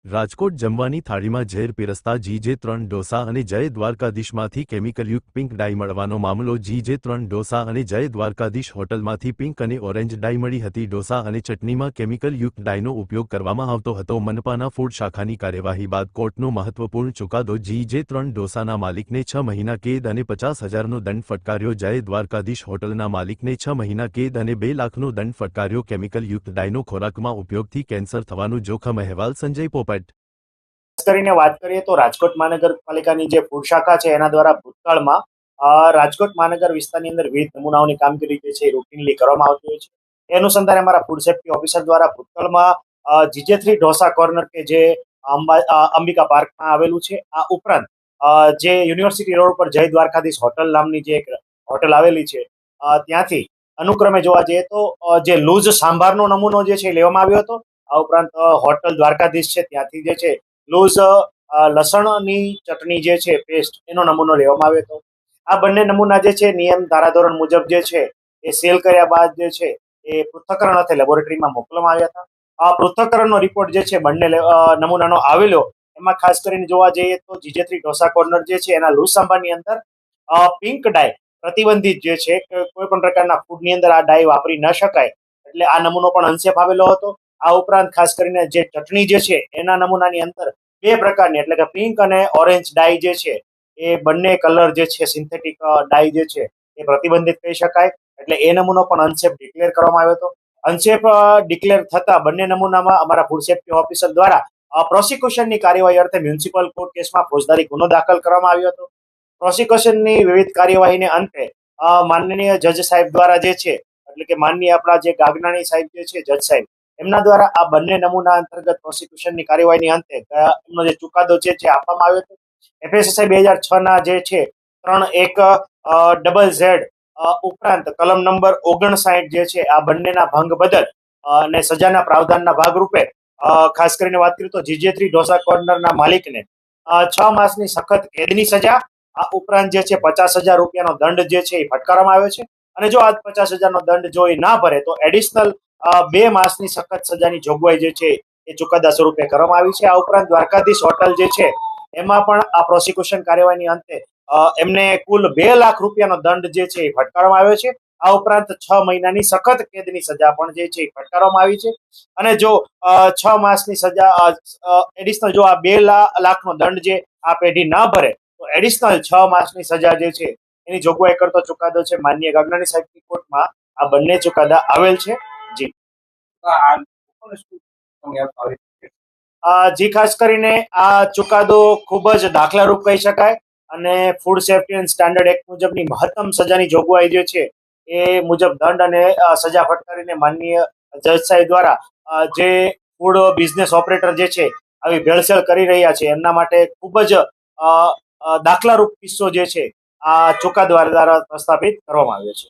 રાજકોટ જમવાની થાળીમાં ઝેર પીરસતા GJ3 ડોસા અને જય દ્વારકાધીશમાંથી કેમિકલયુક્ત પિંક ડાઈ મળવાનો મામલો GJ3 ડોસા અને જય દ્વારકાધીશ હોટલમાંથી પિંક અને ઓરેન્જ ડાઈ મળી હતી. ડોસા અને ચટણીમાં કેમિકલયુક્ત ડાઈનો ઉપયોગ કરવામાં આવતો હતો. મનપાના ફૂડ શાખાની કાર્યવાહી બાદ કોર્ટનો મહત્વપૂર્ણ ચુકાદો. GJ3 ડોસાના માલિકને 6 મહિના કેદ અને 50,000નો દંડ ફટકાર્યો. જય દ્વારકાધીશ હોટલના માલિકને 6 મહિના કેદ અને 2 લાખનો દંડ ફટકાર્યો. કેમિકલયુક્ત ડાઈનો ખોરાકમાં ઉપયોગથી કેન્સર થવાનું જોખમ. અહેવાલ સંજય પોપટ. ખાસ કરીને વાત કરીએ તો રાજકોટ મહાનગરપાલિકાની જે ફૂડ શાખા છે એના દ્વારા ભૂતકાળમાં રાજકોટ મહાનગર વિસ્તારની અંદર વિવિધ નમૂનાઓની કામગીરી જે છે એ રૂટીનલી કરવામાં આવતી હોય છે. એ અનુસંધાને અમારા ફૂડ સેફ્ટી ઓફિસર દ્વારા ભૂતકાળમાં GJ3 ઢોસા કોર્નર કે જે અંબિકા પાર્કમાં આવેલું છે, આ ઉપરાંત જે યુનિવર્સિટી રોડ પર જય દ્વારકાધીશ હોટલ નામની જે એક હોટલ આવેલી છે ત્યાંથી અનુક્રમે જોવા જઈએ તો જે લૂઝ સાંભારનો નમૂનો જે છે લેવામાં આવ્યો હતો. આ ઉપરાંત હોટલ દ્વારકાધીશ છે ત્યાંથી જે છે લૂઝ લસણની ચટણી જે છે પેસ્ટ એનો નમૂનો લેવામાં આવ્યો હતો. આ બંને નમૂના જે છે નિયમ ધારાધોરણ મુજબ જે છે એ સીલ કર્યા બાદ જે છે એ પૃથ્થકરણ અર્થે લેબોરેટરીમાં મોકલવામાં આવ્યા હતા. આ પૃથ્થકરણનો રિપોર્ટ જે છે બંને નમૂનાનો આવેલો એમાં ખાસ કરીને જોવા જઈએ તો GJ3 ઢોસા કોર્નર જે છે એના લૂઝ સાંભારની અંદર પિંક ડાય પ્રતિબંધિત જે છે કે કોઈ પણ પ્રકારના ફૂડની અંદર આ ડાય વાપરી ન શકાય એટલે આ નમૂનો પણ અનસેફ આવેલો હતો. આ ઉપરાંત ખાસ કરીને જે ચટણી જે છે એના નમૂનાની અંદર 2 પ્રકારની એટલે કે પિંક અને ઓરેન્જ ડાય જે છે એ બંને કલર જે છે સિન્થેટિક ડાય જે છે એ પ્રતિબંધિત કહી શકાય. એટલે એ નમૂનો પણ અનસેફ ડિક્લેર કરવામાં આવ્યો હતો. અનસેફ ડિક્લેર થતા બંને નમૂનામાં અમારા ફૂડ સેફ્ટી ઓફિસર દ્વારા પ્રોસિક્યુશનની કાર્યવાહી અર્થે મ્યુનિસિપલ કોર્ટ કેસમાં ફોજદારી ગુનો દાખલ કરવામાં આવ્યો હતો. પ્રોસિક્યુશનની વિવિધ કાર્યવાહીને અંતે માનનીય જજ સાહેબ દ્વારા જે છે એટલે કે માનનીય આપણા જે ગાગનાણી સાહેબ જે છે જજ સાહેબ એમના દ્વારા આ બંને નમૂના અંતર્ગત પ્રોસિક્યુશનની કાર્યવાહીની અંતે એમનો જે ચુકાદો છે જે આપવામાં આવ્યો હતો. FSSI 2006 ના જે છે 31ZZZ ઉપરાંત કલમ નંબર 59 જે છે આ બંનેના ભંગ બદલ અને સજાના પ્રાવધાનના ભાગરૂપે ખાસ કરીને વાત કરીએ તો GJ3 ઢોસા કોર્નરના માલિકને 6 માસની સખત કેદની સજા, આ ઉપરાંત જે છે 50,000 રૂપિયાનો દંડ જે છે એ ફટકારવામાં આવ્યો છે. અને જો આ 50,000નો દંડ જો એ ના ભરે તો એડિશનલ 2 માસની સખત સજાની જોગવાઈ જે છે એ ચુકાદા સ્વરૂપે કરવામાં આવી છે. આ ઉપરાંત દ્વારકાધીશ હોટલ જે છે એમાં પણ આ પ્રોસિક્યુશન કાર્યવાહીની અંતે એમને કુલ 2 લાખ રૂપિયાનો દંડ જે છે એ ફટકારવામાં આવ્યો છે. આ ઉપરાંત 6 મહિનાની સખત કેદની સજા પણ જે છે એ ફટકારવામાં આવી છે. અને જો 6 માસની સજા એડિશનલ જો આ 2 લાખનો દંડ જે આ પેઢી ના ભરે તો એડિશનલ 6 માસની સજા જે છે એની જોગવાઈ કરતો ચુકાદો છે માનનીય ગાગનાણી સાહેબની કોર્ટમાં આ બંને ચુકાદા આવેલ છે. જી જી ખાસ કરીને આ ચુકાદો ખૂબ જ દાખલારૂપ કહી શકાય અને food safety and standard act મુજબની મહત્તમ સજાની જોગવાઈ જે છે એ મુજબ દંડ અને સજા ફટકારીને માનનીય જજ સાહેબ દ્વારા જે ફૂડ બિઝનેસ ઓપરેટર જે છે આવી ભેળસેળ કરી રહ્યા છે એમના માટે ખૂબ જ દાખલારૂપ કિસ્સો જે છે આ ચુકાદા દ્વારા પ્રસ્થાપિત કરવામાં આવ્યો છે.